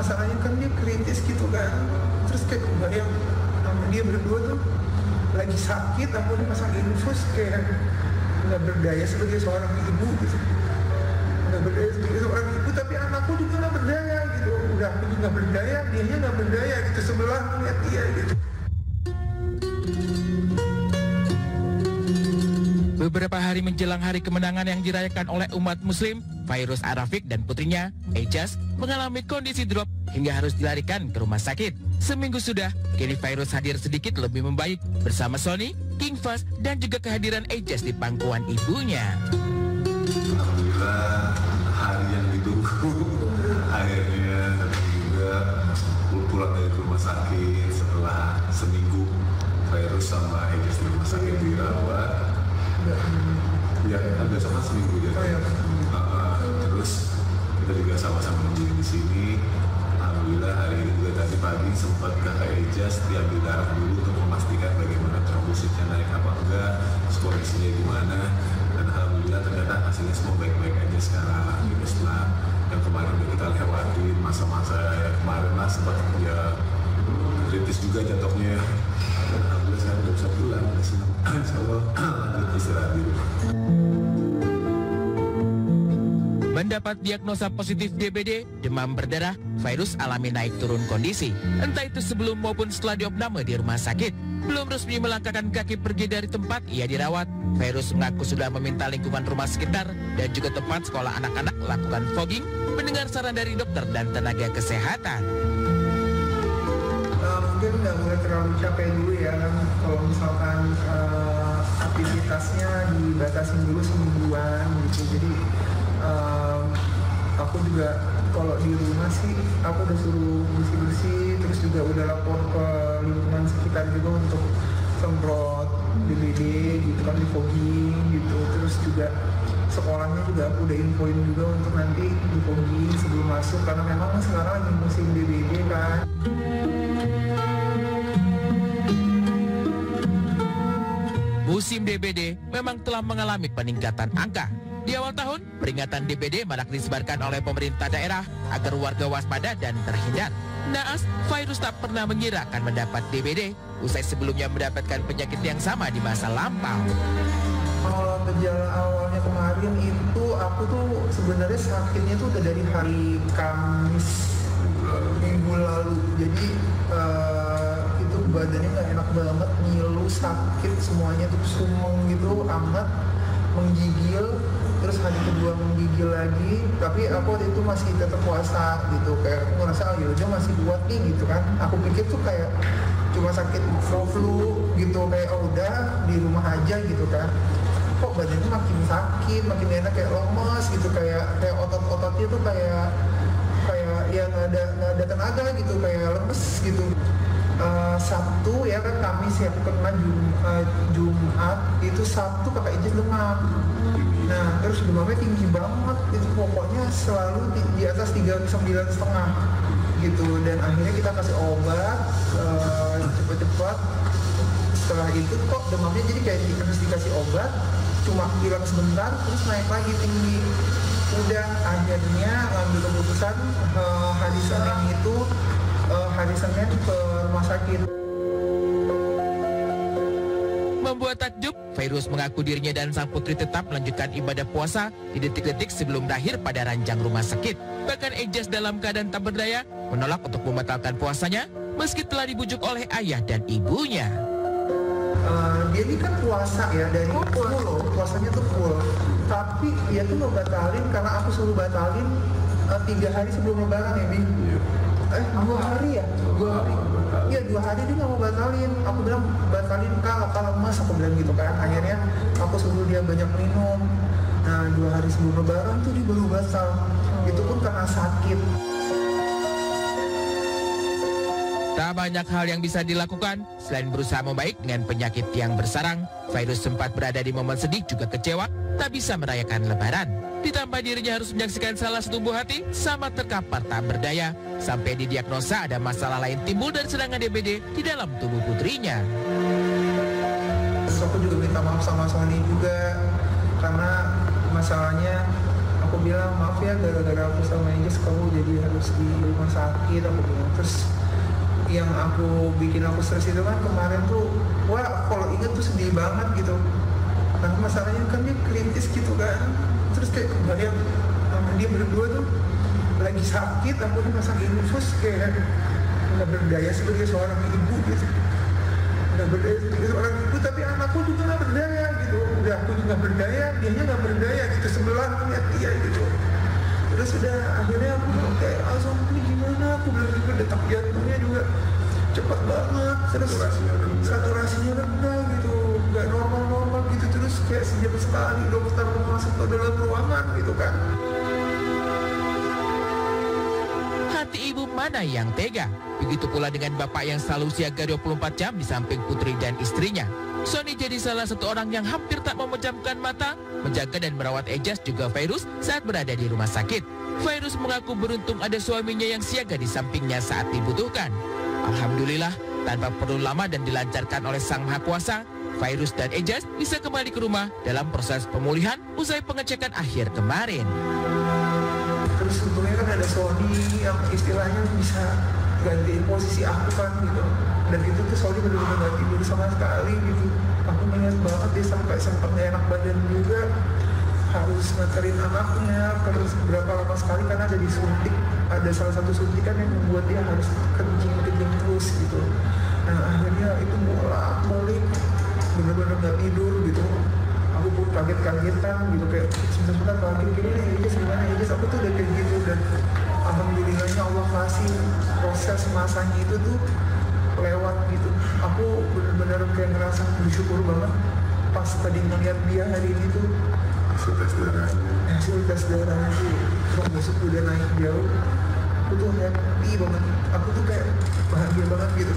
masalahnya kan dia kritis gitu kan. Terus kayak kebayang sama dia berdua tuh lagi sakit, aku dipasang infus, kayak nggak berdaya sebagai seorang ibu gitu. Nggak berdaya sebagai seorang ibu, tapi anakku juga nggak berdaya gitu. Udah aku juga nggak berdaya, dianya nggak berdaya gitu, sebelah melihat dia gitu. Beberapa hari menjelang hari kemenangan yang dirayakan oleh umat muslim, Fairuz Arafiq dan putrinya, Ejaz, mengalami kondisi drop hingga harus dilarikan ke rumah sakit. Seminggu sudah, kini Fairuz hadir sedikit lebih membaik bersama Sony, King Fast, dan juga kehadiran Ejaz di pangkuan ibunya. Alhamdulillah, hari yang ditunggu akhirnya juga pulang dari rumah sakit setelah seminggu. Fairuz sama Ejaz di rumah sakit dirawat. Ya, kan besok kan seminggu ya. Terus kita juga sama-sama nungguin di sini. Alhamdulillah hari ini juga tadi pagi sempat ke Ejaz diambil darah dulu untuk memastikan bagaimana trombositnya naik apa enggak, kondisinya gimana. Dan alhamdulillah ternyata hasilnya semua baik-baik aja sekarang. Gitu, setelah yang kemarin kita lewatin masa-masa yang kemarin lah sempat ya kritis juga jatuhnya. Dan alhamdulillah sekarang udah bisa pulang, udah senang. Insya Allah lanjut istirahat di rumah. Mendapat diagnosa positif DBD, demam berdarah, Fairuz alami naik turun kondisi. Entah itu sebelum maupun setelah diopname di rumah sakit. Belum resmi melangkahkan kaki pergi dari tempat ia dirawat, Fairuz mengaku sudah meminta lingkungan rumah sekitar dan juga tempat sekolah anak-anak lakukan fogging, mendengar saran dari dokter dan tenaga kesehatan. Mungkin nggak boleh terlalu capek dulu ya kan, kalau misalkan aktivitasnya dibatasin dulu semingguan gitu. Jadi aku juga kalau di rumah sih aku udah suruh bersih-bersih, terus juga udah lapor ke lingkungan sekitar juga untuk semprot DBD gitu kan, di fogging gitu. Terus juga sekolahnya juga aku udah infoin juga untuk nanti di fogging sebelum masuk, karena memang sekarang lagi musim DBD kan. Musim DBD memang telah mengalami peningkatan angka. Di awal tahun, peringatan DBD marak disebarkan oleh pemerintah daerah agar warga waspada dan terhindar. Naas, Fairuz tak pernah mengira akan mendapat DBD, usai sebelumnya mendapatkan penyakit yang sama di masa lampau. Kalau gejala awalnya kemarin itu aku tuh sebenarnya sakitnya tuh udah dari hari Kamis minggu lalu. Jadi itu badannya nggak enak banget, ngilu, sakit semuanya tuh, sumeng gitu amat, menggigil. Terus hari kedua menggigil lagi, tapi aku waktu itu masih tetap puasa gitu, kayak aku ngerasa oh yaudah masih kuat nih gitu kan. Aku pikir tuh kayak cuma sakit flu gitu, kayak oh udah di rumah aja gitu kan. Kok badannya makin sakit, makin enak, kayak lemes gitu, kayak otot-ototnya tuh kayak ya nggak ada tenaga gitu, kayak lemes gitu. Sabtu ya kan, Kamis ya aku kena Jumat, itu Sabtu kakak Ijaz demam. Nah terus demamnya tinggi banget, itu pokoknya selalu di atas 39,5 gitu. Dan akhirnya kita kasih obat cepet-cepet. Setelah itu kok demamnya jadi kayak dikasih obat, cuma hilang sebentar terus naik lagi tinggi. Udah akhirnya ngambil keputusan hari Senin itu hari Senin ke rumah sakit. Membuat takjub, Fairuz mengaku dirinya dan sang putri tetap melanjutkan ibadah puasa di detik-detik sebelum berakhir pada ranjang rumah sakit. Bahkan Ejaz dalam keadaan tak berdaya menolak untuk membatalkan puasanya meski telah dibujuk oleh ayah dan ibunya. Dia ini kan puasa ya, dari full loh, puasanya tuh full. Tapi dia tuh mau batalin karena aku suruh batalin 3 hari sebelum lebaran ya, Bing. 2 hari ya? 2 hari. Iya 2 hari dia nggak mau batalin. Aku bilang batalin kak, apa lemas, aku bilang gitu kan. Akhirnya aku suruh dia banyak minum. Nah 2 hari sebelum lebaran tuh dia baru batal. Itu pun karena sakit. Tak banyak hal yang bisa dilakukan selain berusaha membaik dengan penyakit yang bersarang. Fairuz sempat berada di momen sedih juga kecewa, tak bisa merayakan lebaran. Ditambah dirinya harus menyaksikan salah satu buah hati sama terkapar tak berdaya, sampai didiagnosa ada masalah lain timbul dari serangan DBD di dalam tubuh putrinya. Terus aku juga minta maaf sama Sony juga, karena masalahnya aku bilang maaf ya gara-gara aku sama Inggris kamu jadi harus di rumah sakit, aku bilang. Terus yang aku bikin aku stres itu kan kemarin tuh, wah kalau inget tuh sedih banget gitu. Nah masalahnya kan dia kritis gitu kan, terus kayak kebayang sama dia berdua tuh lagi sakit, aku di rumah sakit khusus kayak nggak berdaya sebagai seorang ibu gitu, nggak berdaya sebagai seorang ibu, tapi anakku juga nggak berdaya gitu. Udah aku juga nggak berdaya, dianya nggak berdaya gitu, sebelah ngeliat dia gitu. Terus udah akhirnya aku kayak langsung ini gimana, aku bilang juga detak jantungnya juga cepat banget, terus saturasinya rendah gitu, nggak normal gitu. Terus kayak sejam sekali dokter masuk ke dalam ruangan gitu kan. Hati ibu mana yang tega? Begitu pula dengan bapak yang selalu siaga 24 jam di samping putri dan istrinya. Sony jadi salah satu orang yang hampir tak memejamkan mata, menjaga dan merawat Ejaz juga Fairuz saat berada di rumah sakit. Fairuz mengaku beruntung ada suaminya yang siaga di sampingnya saat dibutuhkan. Alhamdulillah, tanpa perlu lama dan dilancarkan oleh Sang Maha Kuasa, Fairuz dan Ejaz bisa kembali ke rumah dalam proses pemulihan usai pengecekan akhir kemarin. Terus untungnya kan ada Sony yang istilahnya bisa gantiin posisi aku kan gitu. Dan itu tuh Sony benar-benar gak tidur sama sekali gitu. Aku melihat banget dia sampai sempat gak enak badan juga, harus nganterin anaknya. Terus berapa lama sekali karena ada disuntik, ada salah satu suntikan yang membuat dia harus kencing terus gitu. Nah akhirnya itu bolak-balik benar-benar gak tidur gitu. Aku pun kaget-kagetan gitu, kayak sebentar lagi gini gimana Ejaz, aku tuh udah kayak gitu. Dan alhamdulillahnya Allah kasih proses masanya itu tuh lewat gitu. Aku benar-benar kayak ngerasa bersyukur banget pas tadi ngeliat dia hari ini tuh hasil tes darahnya tuh trombositnya udah naik jauh. Aku tuh happy banget, aku tuh kayak bahagia banget gitu.